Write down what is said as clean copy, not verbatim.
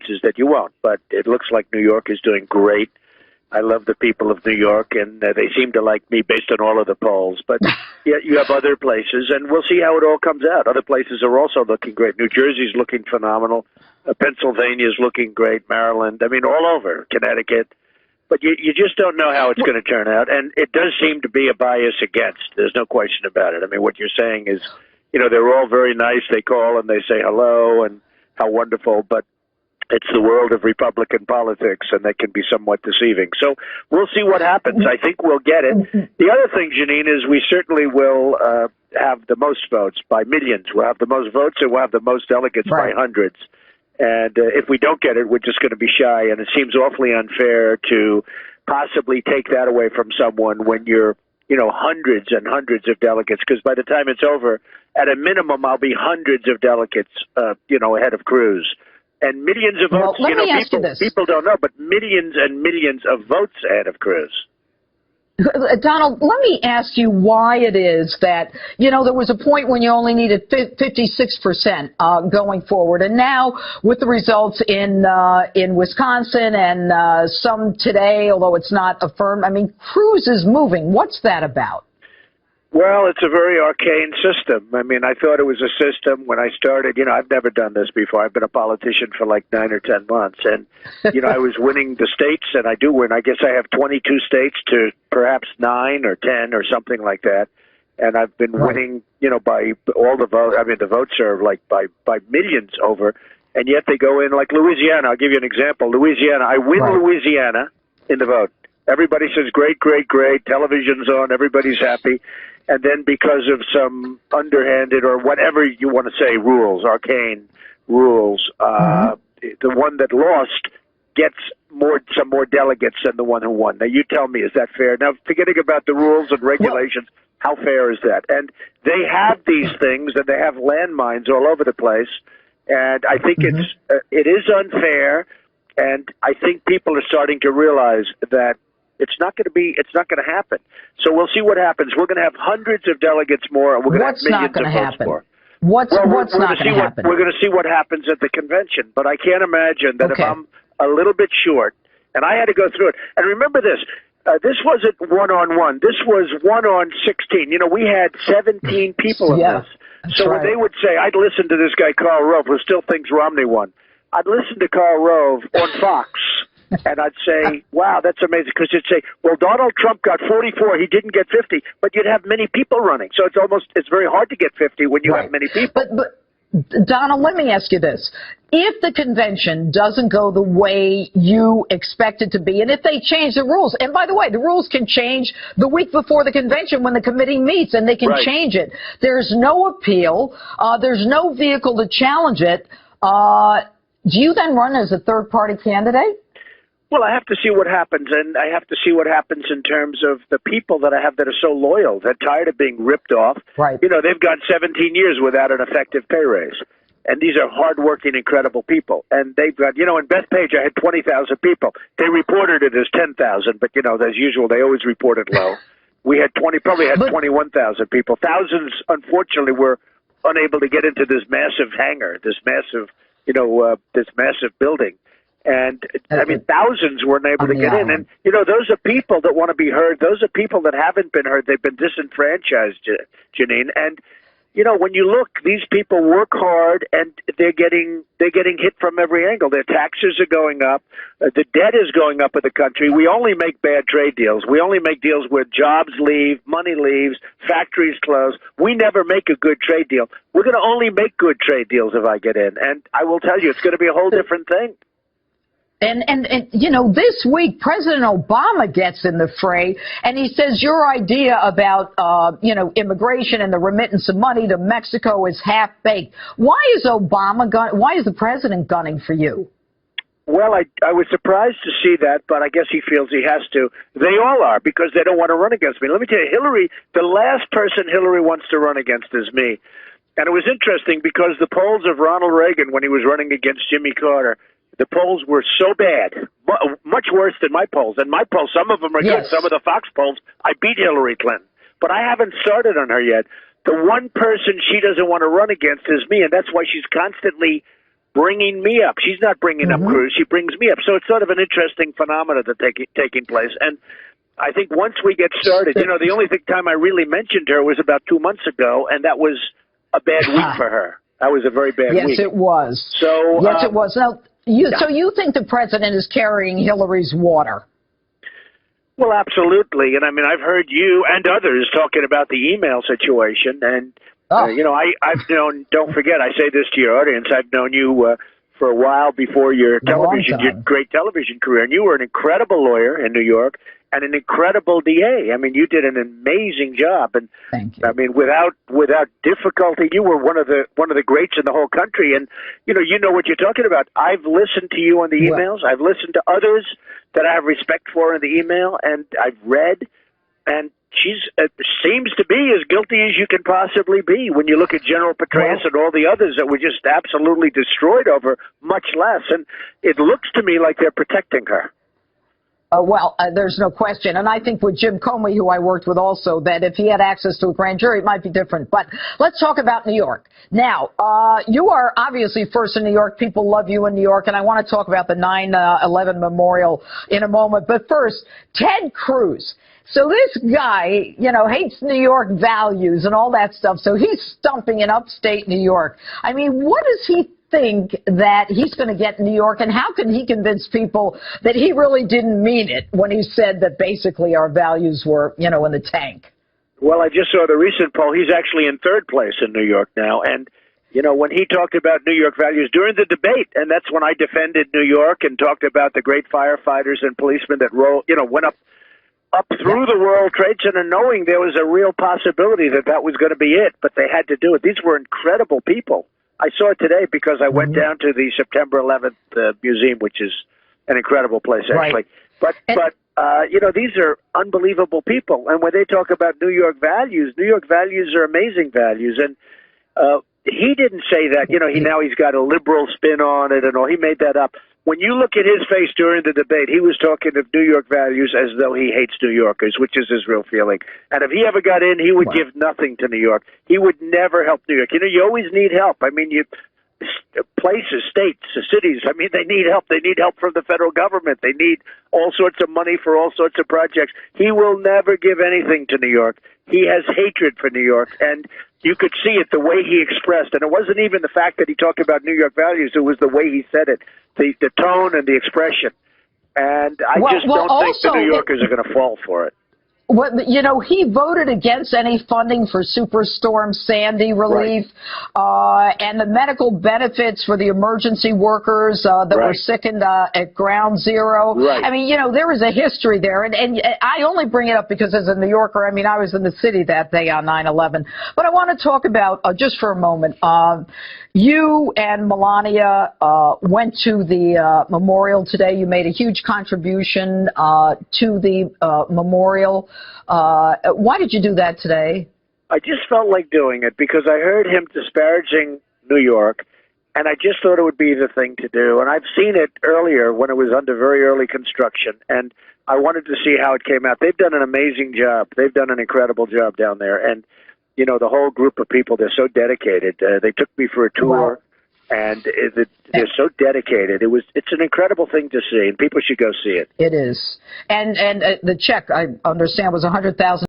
is that you won't. But it looks like New York is doing great. I love the people of New York, and they seem to like me based on all of the polls. But yet you have other places, and we'll see how it all comes out. Other places are also looking great. New Jersey's looking phenomenal. Pennsylvania's looking great. Maryland, I mean, all over. Connecticut. But you just don't know how it's going to turn out. And it does seem to be a bias against. There's no question about it. I mean, what you're saying is, they're all very nice. They call and they say hello and how wonderful. But it's the world of Republican politics, and that can be somewhat deceiving. So we'll see what happens. I think we'll get it. The other thing, Janine, is we certainly will have the most votes by millions. We'll have the most votes, and we'll have the most delegates by hundreds. And if we don't get it, we're just going to be shy. And it seems awfully unfair to possibly take that away from someone when you're, hundreds and hundreds of delegates. Because by the time it's over, at a minimum, I'll be hundreds of delegates, ahead of Cruz. And millions of votes, people don't know, but millions and millions of votes ahead of Cruz. Donald, let me ask you why it is that, there was a point when you only needed 56% going forward. And now with the results in Wisconsin and some today, although it's not affirmed, I mean, Cruz is moving. What's that about? Well, it's a very arcane system. I mean, I thought it was a system when I started. I've never done this before. I've been a politician for like 9 or 10 months. And, I was winning the states, and I do win. I guess I have 22 states to perhaps 9 or 10 or something like that. And I've been winning, by all the votes. I mean, the votes are like by millions over. And yet they go in like Louisiana. I'll give you an example. Louisiana, I win Louisiana in the vote. Everybody says, great, great, great. Television's on. Everybody's happy. And then because of some underhanded or whatever you want to say rules, arcane rules, the one that lost gets some more delegates than the one who won. Now, you tell me, is that fair? Now, forgetting about the rules and regulations, how fair is that? And they have these things, and they have landmines all over the place. And I think it is unfair, and I think people are starting to realize that it's not going to happen. So we'll see what happens. We're going to have hundreds of delegates more, and we're going to have millions of votes more. What's not going to happen? We're going to see what happens at the convention. But I can't imagine that if I'm a little bit short, and I had to go through it. And remember this. This wasn't one-on-one. This was 1-on-16. We had 17 people in this. So when they would say, I'd listen to this guy, Karl Rove, who still thinks Romney won. I'd listen to Karl Rove on Fox. And I'd say, wow, that's amazing. Because you'd say, well, Donald Trump got 44. He didn't get 50. But you'd have many people running. So it's very hard to get 50 when you have many people. But Donald, let me ask you this. If the convention doesn't go the way you expect it to be, and if they change the rules, and by the way, the rules can change the week before the convention when the committee meets, and they can change it. There's no appeal. There's no vehicle to challenge it. Do you then run as a third-party candidate? Well, I have to see what happens, and I have to see what happens in terms of the people that I have that are so loyal. They're tired of being ripped off. They've gone 17 years without an effective pay raise. And these are hardworking, incredible people. And they've got, in Bethpage, I had 20,000 people. They reported it as 10,000, but, as usual, they always report it low. We had 21,000 people. Thousands, unfortunately, were unable to get into this massive hangar, this massive building. And, I mean, thousands weren't able to get in. And, those are people that want to be heard. Those are people that haven't been heard. They've been disenfranchised, Janine. And, when you look, these people work hard, and they're getting hit from every angle. Their taxes are going up. The debt is going up in the country. We only make bad trade deals. We only make deals where jobs leave, money leaves, factories close. We never make a good trade deal. We're going to only make good trade deals if I get in. And I will tell you, it's going to be a whole different thing. And this week, President Obama gets in the fray, and he says your idea about, immigration and the remittance of money to Mexico is half-baked. Why is the president gunning for you? Well, I was surprised to see that, but I guess he feels he has to. They all are, because they don't want to run against me. Let me tell you, Hillary, the last person Hillary wants to run against is me. And it was interesting because the polls of Ronald Reagan when he was running against Jimmy Carter, the polls were so bad, much worse than my polls. And my polls, some of them are good. Some of the Fox polls, I beat Hillary Clinton. But I haven't started on her yet. The one person she doesn't want to run against is me, and that's why she's constantly bringing me up. She's not bringing up Cruz. She brings me up. So it's sort of an interesting phenomenon that's taking place. And I think once we get started, you know, the only time I really mentioned her was about 2 months ago, and that was a bad week for her. That was a very bad week. Yes, it was. So yes, it was. Now, so you think the president is carrying Hillary's water? Well, absolutely. And I mean, I've heard you and others talking about the email situation. And, you know, I've known, don't forget, I say this to your audience, I've known you for a while before your great television career. And you were an incredible lawyer in New York and an incredible DA. I mean, you did an amazing job. And thank you. I mean, without difficulty, you were one of the greats in the whole country. And, you know what you're talking about. I've listened to you on the emails. I've listened to others that I have respect for in the email, and I've read, and she's seems to be as guilty as you can possibly be when you look at General Petraeus and all the others that were just absolutely destroyed over much less. And it looks to me like they're protecting her. There's no question. And I think with Jim Comey, who I worked with also, that if he had access to a grand jury, it might be different. But let's talk about New York. Now, you are obviously first in New York. People love you in New York. And I want to talk about the 9/11 memorial in a moment. But first, Ted Cruz. So this guy, you know, hates New York values and all that stuff. So he's stumping in upstate New York. I mean, what does he think that he's going to get in New York, and how can he convince people that he really didn't mean it when he said that basically our values were, you know, in the tank? Well, I just saw the recent poll. He's actually in third place in New York now. And, you know, when he talked about New York values during the debate, and that's when I defended New York and talked about the great firefighters and policemen that went up through the World Trade Center, knowing there was a real possibility that was going to be it, but they had to do it. These were incredible people. I saw it today because I went down to the September 11th museum, which is an incredible place, actually. But you know, these are unbelievable people. And when they talk about New York values are amazing values. And he didn't say that. You know, he's got a liberal spin on it and all. He made that up. When you look at his face during the debate, he was talking of New York values as though he hates New Yorkers, which is his real feeling. And if he ever got in, he would give nothing to New York. He would never help New York. You know, you always need help. I mean, places, states, cities, I mean, they need help. They need help from the federal government. They need all sorts of money for all sorts of projects. He will never give anything to New York. He has hatred for New York, and you could see it the way he expressed. And it wasn't even the fact that he talked about New York values. It was the way he said it, the tone and the expression. And I just don't think the New Yorkers are going to fall for it. Well, you know, he voted against any funding for Superstorm Sandy relief, and the medical benefits for the emergency workers that were sickened at Ground Zero. I mean, you know, there is a history there, and I only bring it up because as a New Yorker, I mean, I was in the city that day on 9/11. But I want to talk about, just for a moment, you and Melania went to the memorial today. You made a huge contribution to the memorial. Why did you do that today? I just felt like doing it because I heard him disparaging New York, and I just thought it would be the thing to do. And I've seen it earlier when it was under very early construction, and I wanted to see how it came out. They've done an amazing job. They've done an incredible job down there. And, you know, the whole group of people, they're so dedicated. They took me for a tour. And they're so dedicated. It's an incredible thing to see, and people should go see it. It is. And the check, I understand, was $100,000.